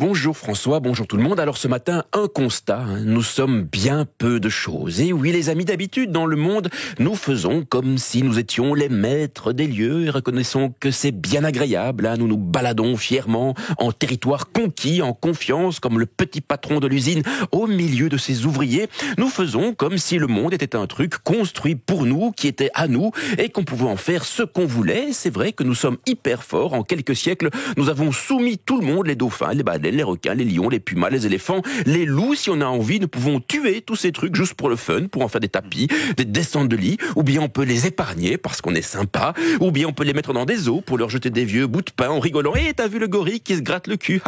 Bonjour François, bonjour tout le monde. Alors ce matin, un constat, nous sommes bien peu de choses. Et oui les amis, d'habitude dans le monde, nous faisons comme si nous étions les maîtres des lieux et reconnaissons que c'est bien agréable. Nous nous baladons fièrement en territoire conquis, en confiance, comme le petit patron de l'usine au milieu de ses ouvriers. Nous faisons comme si le monde était un truc construit pour nous, qui était à nous et qu'on pouvait en faire ce qu'on voulait. C'est vrai que nous sommes hyper forts. En quelques siècles, nous avons soumis tout le monde, les dauphins, les baleines, les requins, les lions, les pumas, les éléphants, les loups. Si on a envie, nous pouvons tuer tous ces trucs juste pour le fun, pour en faire des tapis, des descentes de lit, ou bien on peut les épargner parce qu'on est sympa, ou bien on peut les mettre dans des eaux pour leur jeter des vieux bouts de pain en rigolant. Et t'as vu le gorille qui se gratte le cul?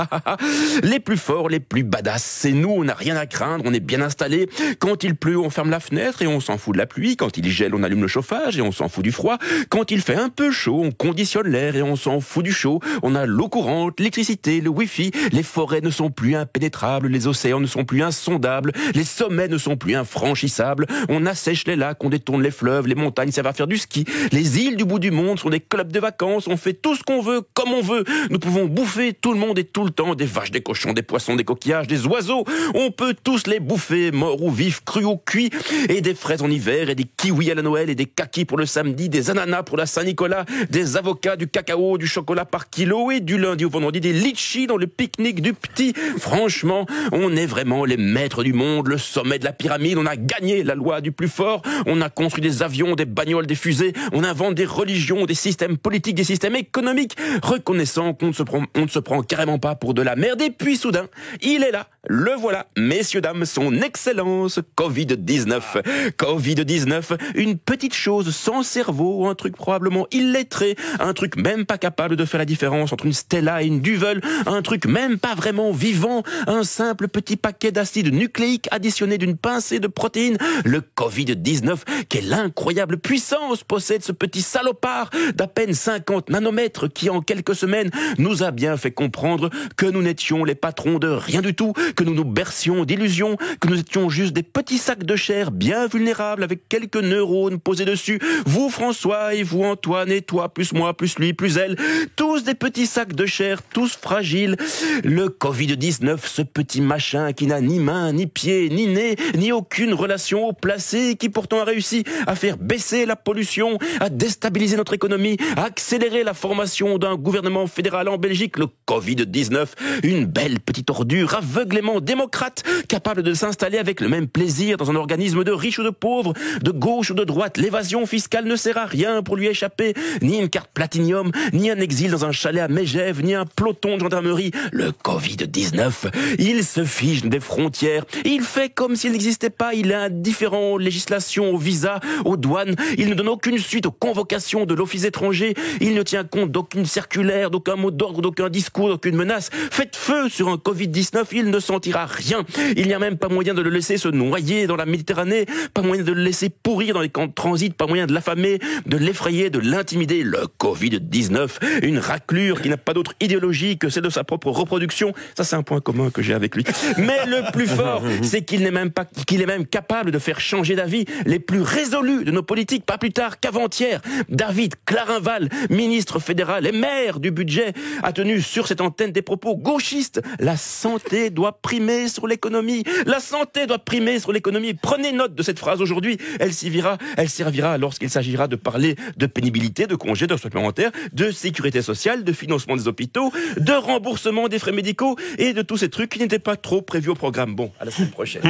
Les plus forts, les plus badass, c'est nous, on n'a rien à craindre, on est bien installés. Quand il pleut, on ferme la fenêtre et on s'en fout de la pluie. Quand il gèle, on allume le chauffage et on s'en fout du froid. Quand il fait un peu chaud, on conditionne l'air et on s'en fout du chaud. On a l'eau courante, l'électricité, le wifi, les forêts ne sont plus impénétrables, les océans ne sont plus insondables, les sommets ne sont plus infranchissables, on assèche les lacs, on détourne les fleuves, les montagnes, ça va faire du ski, les îles du bout du monde sont des clubs de vacances, on fait tout ce qu'on veut, comme on veut, nous pouvons bouffer tout le monde et tout le temps, des vaches, des cochons, des poissons, des coquillages, des oiseaux, on peut tous les bouffer, morts ou vifs, crus ou cuits, et des fraises en hiver, et des kiwis à la Noël, et des kakis pour le samedi, des ananas pour la Saint-Nicolas, des avocats, du cacao, du chocolat par kilo, et du lundi au vendredi, des litchis dans le pique-nique du petit. Franchement, on est vraiment les maîtres du monde, le sommet de la pyramide, on a gagné la loi du plus fort, on a construit des avions, des bagnoles, des fusées, on invente des religions, des systèmes politiques, des systèmes économiques, reconnaissant qu'on ne se prend carrément pas pour de la merde. Et puis soudain, il est là, le voilà, messieurs, dames, son excellence, Covid-19. Covid-19, une petite chose sans cerveau, un truc probablement illettré, un truc même pas capable de faire la différence entre une Stella et une Duvel, un truc même pas vraiment vivant, un simple petit paquet d'acide nucléique additionné d'une pincée de protéines. Le Covid-19, quelle incroyable puissance possède ce petit salopard d'à peine 50 nanomètres qui en quelques semaines nous a bien fait comprendre que nous n'étions les patrons de rien du tout, que nous nous bercions d'illusions, que nous étions juste des petits sacs de chair bien vulnérables avec quelques neurones posés dessus. Vous François et vous Antoine et toi plus moi plus lui plus elle, tous des petits sacs de chair, tous fragiles. Le Covid-19, ce petit machin qui n'a ni main, ni pied, ni nez, ni aucune relation au placé, qui pourtant a réussi à faire baisser la pollution, à déstabiliser notre économie, à accélérer la formation d'un gouvernement fédéral en Belgique. Le Covid-19, une belle petite ordure aveuglément démocrate, capable de s'installer avec le même plaisir dans un organisme de riches ou de pauvres, de gauche ou de droite. L'évasion fiscale ne sert à rien pour lui échapper, ni une carte platinium, ni un exil dans un chalet à Megève, ni un peloton de gendarmerie. Le Covid-19, il se fiche des frontières, il fait comme s'il n'existait pas, il est indifférent aux législations, aux visas, aux douanes, il ne donne aucune suite aux convocations de l'office étranger, il ne tient compte d'aucune circulaire, d'aucun mot d'ordre, d'aucun discours, d'aucune menace. Faites feu sur un Covid-19, il ne sentira rien. Il n'y a même pas moyen de le laisser se noyer dans la Méditerranée, pas moyen de le laisser pourrir dans les camps de transit, pas moyen de l'affamer, de l'effrayer, de l'intimider. Le Covid-19, une raclure qui n'a pas d'autre idéologie que celle de sa propre reproduction. Ça, c'est un point commun que j'ai avec lui. Mais le plus fort, c'est qu'il est même capable de faire changer d'avis les plus résolus de nos politiques, pas plus tard qu'avant-hier. David Clarinval, ministre fédéral et maire du budget, a tenu sur cette antenne des propos gauchistes. La santé doit primer sur l'économie. La santé doit primer sur l'économie. Prenez note de cette phrase aujourd'hui. Elle servira lorsqu'il s'agira de parler de pénibilité, de congés, de supplémentaires, de sécurité sociale, de financement des hôpitaux, de remboursement des frais médicaux et de tous ces trucs qui n'étaient pas trop prévus au programme. Bon, à la semaine prochaine.